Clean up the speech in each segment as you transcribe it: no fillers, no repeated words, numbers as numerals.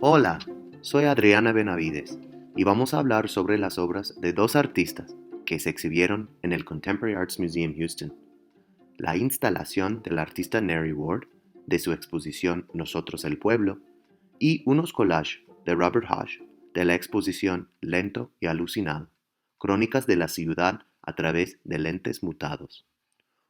Hola, soy Adriana Benavides y vamos a hablar sobre las obras de dos artistas que se exhibieron en el Contemporary Arts Museum Houston. La instalación del artista Neri Ward de su exposición Nosotros el Pueblo y unos collages de Robert Hodge de la exposición Lento y Alucinado, Crónicas de la Ciudad a través de lentes mutados.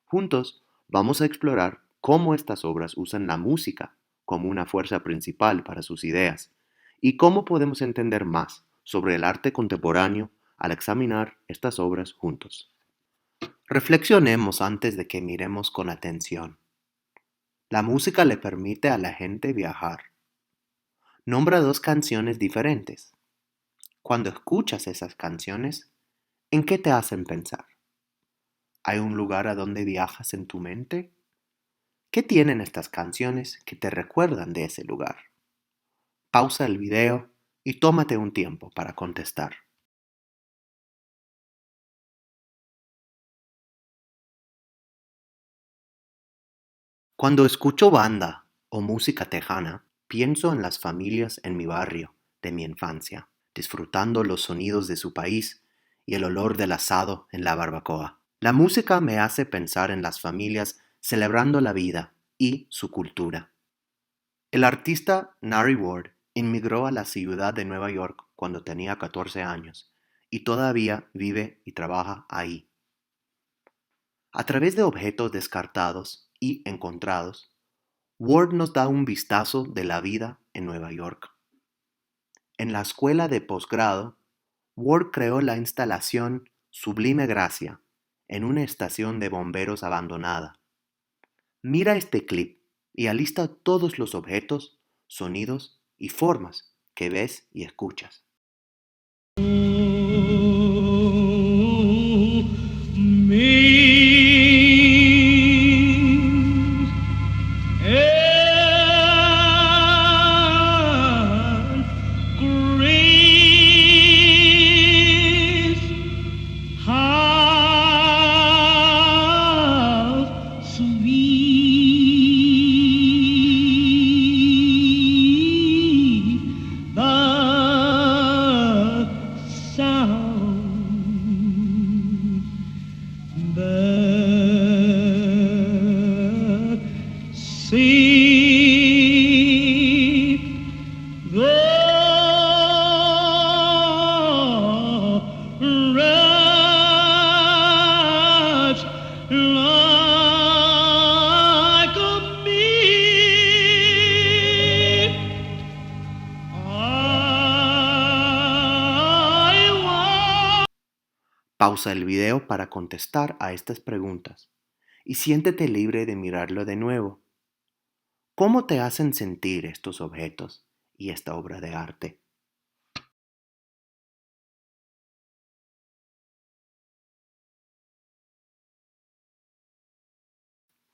Juntos vamos a explorar cómo estas obras usan la música como una fuerza principal para sus ideas y cómo podemos entender más sobre el arte contemporáneo al examinar estas obras juntos. Reflexionemos antes de que miremos con atención. La música le permite a la gente viajar. Nombra dos canciones diferentes. Cuando escuchas esas canciones, ¿en qué te hacen pensar? ¿Hay un lugar a donde viajas en tu mente? ¿Qué tienen estas canciones que te recuerdan de ese lugar? Pausa el video y tómate un tiempo para contestar. Cuando escucho banda o música tejana, pienso en las familias en mi barrio de mi infancia, disfrutando los sonidos de su país y el olor del asado en la barbacoa. La música me hace pensar en las familias celebrando la vida y su cultura. El artista Nari Ward inmigró a la ciudad de Nueva York cuando tenía 14 años y todavía vive y trabaja ahí. A través de objetos descartados y encontrados, Ward nos da un vistazo de la vida en Nueva York. En la escuela de posgrado, Ward creó la instalación Sublime Gracia en una estación de bomberos abandonada. Mira este clip y alista todos los objetos, sonidos y formas que ves y escuchas. Pausa el video para contestar a estas preguntas y siéntete libre de mirarlo de nuevo. ¿Cómo te hacen sentir estos objetos y esta obra de arte?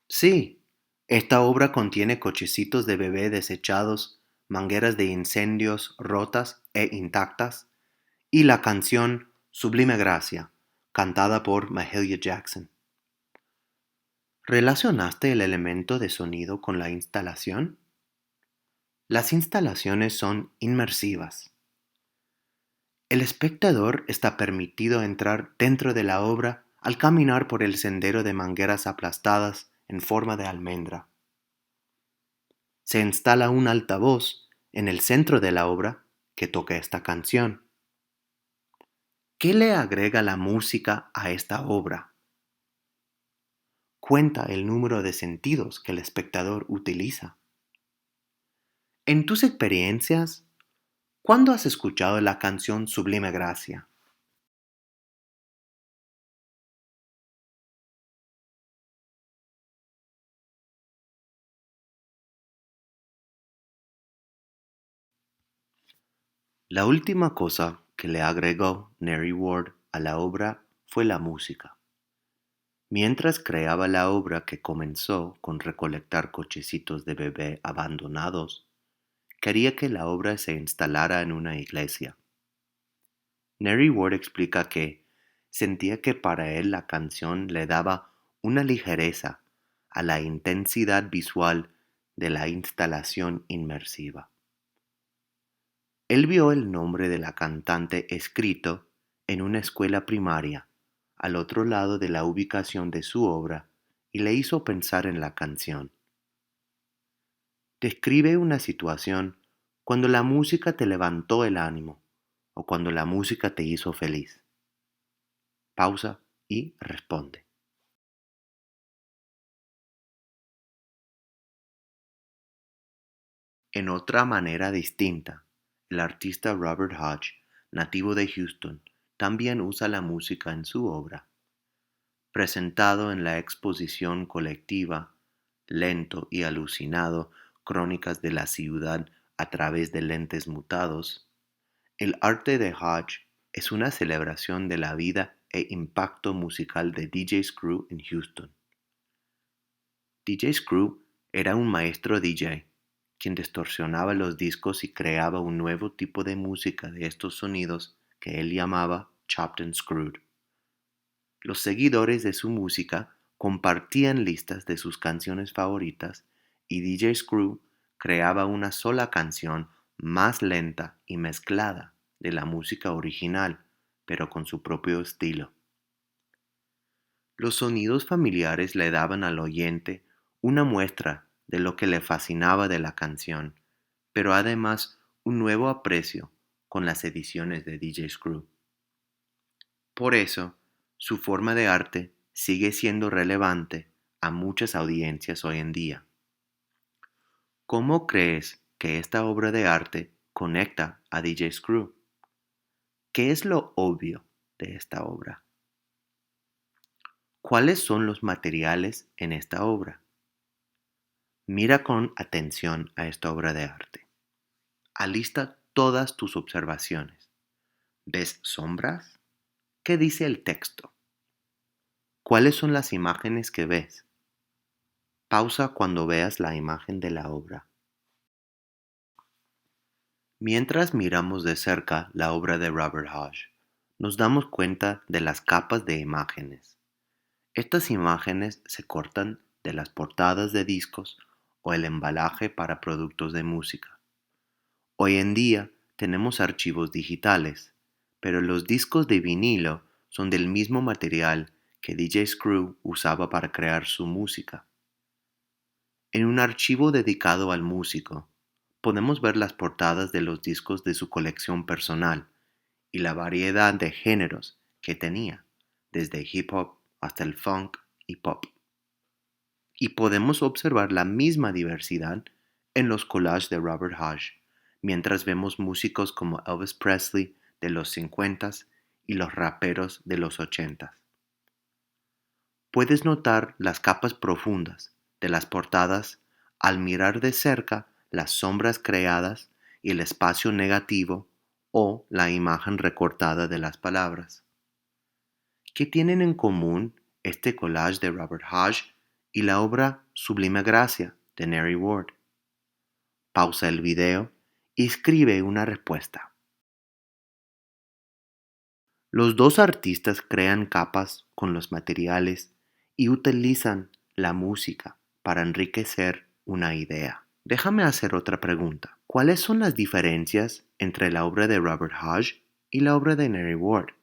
Sí, esta obra contiene cochecitos de bebé desechados, mangueras de incendios rotas e intactas, y la canción Sublime Gracia, cantada por Mahalia Jackson. ¿Relacionaste el elemento de sonido con la instalación? Las instalaciones son inmersivas. El espectador está permitido entrar dentro de la obra al caminar por el sendero de mangueras aplastadas en forma de almendra. Se instala un altavoz en el centro de la obra que toca esta canción. ¿Qué le agrega la música a esta obra? Cuenta el número de sentidos que el espectador utiliza. En tus experiencias, ¿cuándo has escuchado la canción Sublime Gracia? La última cosa que le agregó Neri Ward a la obra fue la música. Mientras creaba la obra que comenzó con recolectar cochecitos de bebé abandonados, quería que la obra se instalara en una iglesia. Neri Ward explica que sentía que para él la canción le daba una ligereza a la intensidad visual de la instalación inmersiva. Él vio el nombre de la cantante escrito en una escuela primaria, al otro lado de la ubicación de su obra, y le hizo pensar en la canción. Describe una situación cuando la música te levantó el ánimo o cuando la música te hizo feliz. Pausa y responde. En otra manera distinta, el artista Robert Hodge, nativo de Houston, también usa la música en su obra. Presentado en la exposición colectiva Lento y alucinado, crónicas de la ciudad a través de lentes mutados, el arte de Hodge es una celebración de la vida e impacto musical de DJ Screw en Houston. DJ Screw era un maestro DJ, quien distorsionaba los discos y creaba un nuevo tipo de música de estos sonidos que él llamaba chopped and screwed. Los seguidores de su música compartían listas de sus canciones favoritas y DJ Screw creaba una sola canción más lenta y mezclada de la música original, pero con su propio estilo. Los sonidos familiares le daban al oyente una muestra de lo que le fascinaba de la canción, pero además un nuevo aprecio con las ediciones de DJ Screw. Por eso, su forma de arte sigue siendo relevante a muchas audiencias hoy en día. ¿Cómo crees que esta obra de arte conecta a DJ Screw? ¿Qué es lo obvio de esta obra? ¿Cuáles son los materiales en esta obra? Mira con atención a esta obra de arte. Alista todas tus observaciones. ¿Ves sombras? ¿Qué dice el texto? ¿Cuáles son las imágenes que ves? Pausa cuando veas la imagen de la obra. Mientras miramos de cerca la obra de Robert Hodge, nos damos cuenta de las capas de imágenes. Estas imágenes se cortan de las portadas de discos o el embalaje para productos de música. Hoy en día tenemos archivos digitales, pero los discos de vinilo son del mismo material que DJ Screw usaba para crear su música. En un archivo dedicado al músico, podemos ver las portadas de los discos de su colección personal y la variedad de géneros que tenía, desde hip hop hasta el funk y pop. Y podemos observar la misma diversidad en los collages de Robert Hodge, mientras vemos músicos como Elvis Presley de los 50s y los raperos de los 80s. Puedes notar las capas profundas de las portadas al mirar de cerca las sombras creadas y el espacio negativo o la imagen recortada de las palabras. ¿Qué tienen en común este collage de Robert Hodge y la obra Sublime Gracia de Neri Ward? Pausa el video y escribe una respuesta. Los dos artistas crean capas con los materiales y utilizan la música para enriquecer una idea. Déjame hacer otra pregunta. ¿Cuáles son las diferencias entre la obra de Robert Hodge y la obra de Neri Ward?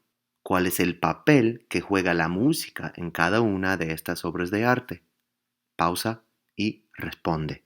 ¿Cuál es el papel que juega la música en cada una de estas obras de arte? Pausa y responde.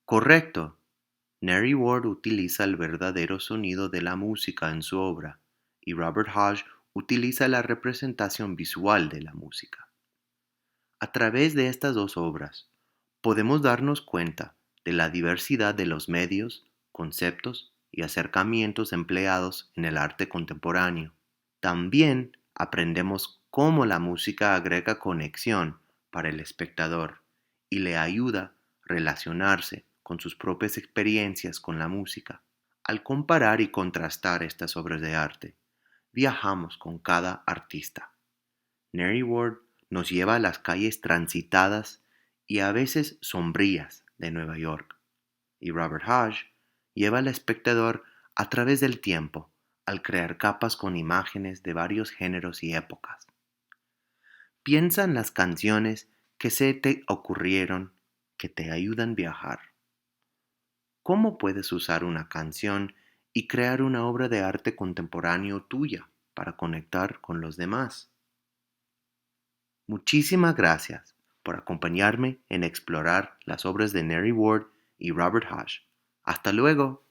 Correcto. Neri Ward utiliza el verdadero sonido de la música en su obra y Robert Hodge utiliza la representación visual de la música. A través de estas dos obras, podemos darnos cuenta de la diversidad de los medios, conceptos y acercamientos empleados en el arte contemporáneo. También aprendemos cómo la música agrega conexión para el espectador y le ayuda a relacionarse con sus propias experiencias con la música. Al comparar y contrastar estas obras de arte, viajamos con cada artista. Neri Ward nos lleva a las calles transitadas y a veces sombrías de Nueva York, y Robert Hodge lleva al espectador a través del tiempo al crear capas con imágenes de varios géneros y épocas. Piensa en las canciones que se te ocurrieron que te ayudan a viajar. ¿Cómo puedes usar una canción y crear una obra de arte contemporáneo tuya para conectar con los demás? Muchísimas gracias por acompañarme en explorar las obras de Neri Ward y Robert Hodge. Hasta luego.